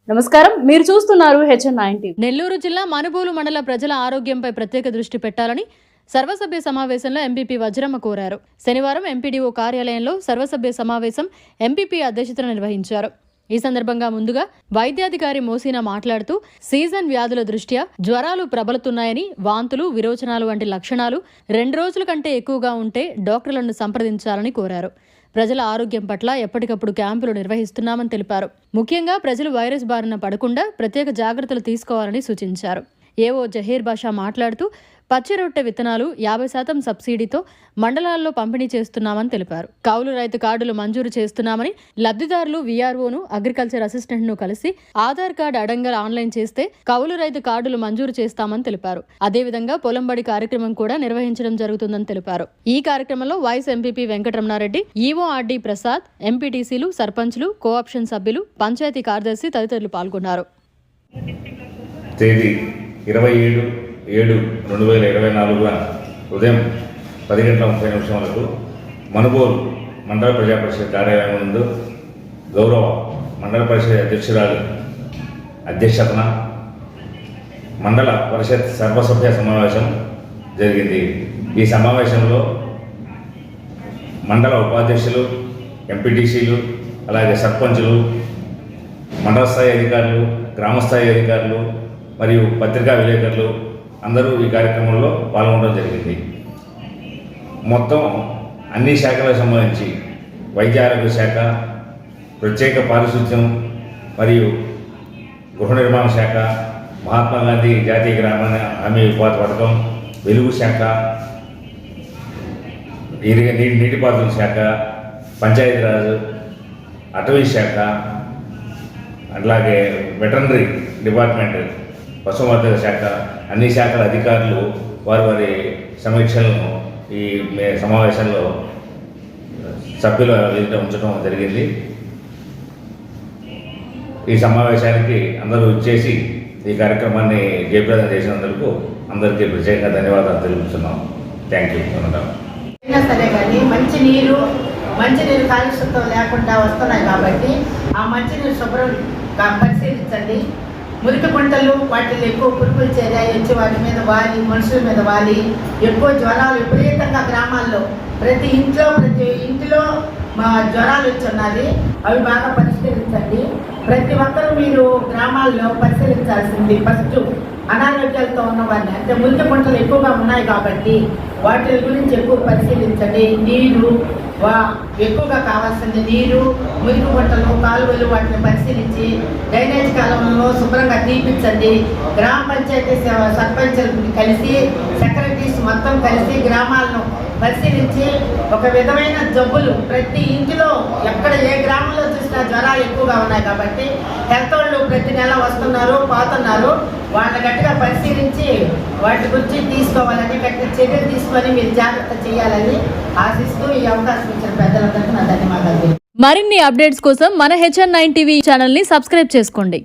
నమస్కారం, మీరు చూస్తున్నారు HN9. నెల్లూరు జిల్లా మనుబోలు మండల ప్రజల ఆరోగ్యంపై ప్రత్యేక దృష్టి పెట్టాలని సర్వసభ్య సమావేశంలో ఎంపీపీ వజ్రమ్మ కోరారు. శనివారం ఎంపీడీఓ కార్యాలయంలో సర్వసభ్య సమావేశం ఎంపీపీ అధ్యక్షతన నిర్వహించారు. ఈ సందర్భంగా ముందుగా వైద్యాధికారి మోసీనా మాట్లాడుతూ సీజన్ వ్యాధుల దృష్ట్యా జ్వరాలు ప్రబలుతున్నాయని, వాంతులు, విరోచనాలు వంటి లక్షణాలు 2 రోజుల కంటే ఎక్కువగా ఉంటే డాక్టర్లను సంప్రదించాలని కోరారు. ప్రజల ఆరోగ్యం పట్ల ఎప్పటికప్పుడు క్యాంపులు నిర్వహిస్తున్నామని తెలిపారు. ముఖ్యంగా ప్రజలు వైరస్ బారిన పడకుండా ప్రత్యేక జాగ్రత్తలు తీసుకోవాలని సూచించారు. ఏవో జహీర్ బాషా మాట్లాడుతూ పచ్చి రొట్టె విత్తనాలు 50% సబ్సిడీతో మండలాల్లో పంపిణీ చేస్తున్నామని తెలిపారు. కౌలు రైతు కార్డులు మంజూరు చేస్తున్నామని, లబ్ధిదారులు వీఆర్ఓను, అగ్రికల్చర్ అసిస్టెంట్ను కలిసి ఆధార్ కార్డు అడంగా ఆన్లైన్ చేస్తే కౌలు రైతు కార్డులు మంజూరు చేస్తామని తెలిపారు. అదేవిధంగా పొలంబడి కార్యక్రమం కూడా నిర్వహించడం జరుగుతుందని తెలిపారు. ఈ కార్యక్రమంలో vice MPP Venkataramanareddy, EORD Prasad, ఎంపీటీసీలు, సర్పంచ్లు, కోఆప్షన్ సభ్యులు, పంచాయతీ కార్యదర్శి తదితరులు పాల్గొన్నారు. 27/7/2024 ఉదయం 10:30 మనుబోలు మండల ప్రజా పరిషత్ కార్యాలయం ముందు గౌరవ మండల పరిషత్ అధ్యక్షురాలు అధ్యక్షతన మండల పరిషత్ సర్వసభ్య సమావేశం జరిగింది. ఈ సమావేశంలో మండల ఉపాధ్యక్షులు, ఎంపీటీసీలు, అలాగే సర్పంచులు, మండల స్థాయి అధికారులు, గ్రామస్థాయి అధికారులు మరియు పత్రికా విలేకరులు అందరూ ఈ కార్యక్రమంలో పాల్గొనడం జరిగింది. మొత్తం అన్ని శాఖలకు సంబంధించి వైద్య ఆరోగ్య శాఖ, ప్రత్యేక పారిశుద్ధ్యం మరియు గృహ నిర్మాణ శాఖ, మహాత్మా గాంధీ జాతీయ గ్రామీణ హామీ ఉపాధి పథకం, వెలుగు శాఖ, నీటిపారుదల శాఖ, పంచాయతీరాజ్, అటవీ శాఖ, అట్లాగే వెటర్నరీ డిపార్ట్మెంట్, పశుసంవర్ధక శాఖ, అన్ని శాఖల అధికారులు వారి సమీక్షలను ఈ సమావేశంలో సభ్యుల ఎదుట ఉంచడం జరిగింది. ఈ సమావేశానికి అందరూ ఇచ్చేసి ఈ కార్యక్రమాన్ని జయప్రదం చేసినందుకు అందరికీ ప్రత్యేకంగా ధన్యవాదాలు తెలుపుతున్నాం. Thank you. సరే కానీ మంచినీరు కాలుష్యంతో లేకుండా వస్తున్నాయి కాబట్టి ఆ మంచినీరు శుభ్రంగా పరిశీలించండి. మురికి గుంటలు వాటిలో ఎక్కువ పురుగులు చేరాయి వచ్చి వాటి మీద వాలి, మనుషుల మీద వాలి ఎక్కువ జ్వరాలు విపరీతంగా గ్రామాల్లో ప్రతి ఇంటిలో మా జ్వరాలు వచ్చున్నది. అవి బాగా పరిష్కరించండి. ప్రతి ఒక్కరూ మీరు గ్రామాల్లో పరిశీలించాల్సింది ఫస్ట్ అనారోగ్యాలతో ఉన్నవారిని, అంటే మురికి గుంటలు ఎక్కువగా ఉన్నాయి కాబట్టి వాటి గురించి ఎక్కువ పరిశీలించండి. నీరు ఎక్కువగా కావాల్సింది నీరు, మురికి గుంటలు, కాలువలు వాటిని పరిశీలించి డ్రైనేజ్ కాలంలో శుభ్రంగా తీపించండి. గ్రామ పంచాయతీ సర్పంచులు కలిసి, సెక్రటరీస్ మొత్తం కలిసి గ్రామాలను పరిశీలించి ఒక విధమైన జబ్బులు ప్రతి ఇంటిలో ఎక్కడ ఏ గ్రామంలో చూసినా జ్వరాలు ఎక్కువగా ఉన్నాయి కాబట్టి హెల్త్ వాళ్ళు ప్రతి నెల వస్తున్నారు, పోతున్నారు. వాళ్ళని గట్టిగా పరిశీలించి వాటి గురించి తీసుకోవాలని గట్టి చర్యలు తీసుకొని మీరు జాగ్రత్త చేయాలని ఆశిస్తూ ఈ అవకాశం ఇచ్చిన పెద్దలందరికీ నా ధన్యవాదాలు. మరిన్ని అప్డేట్స్ కోసం మన HN9 టీవీ ఛానల్ ని సబ్స్క్రైబ్ చేసుకోండి.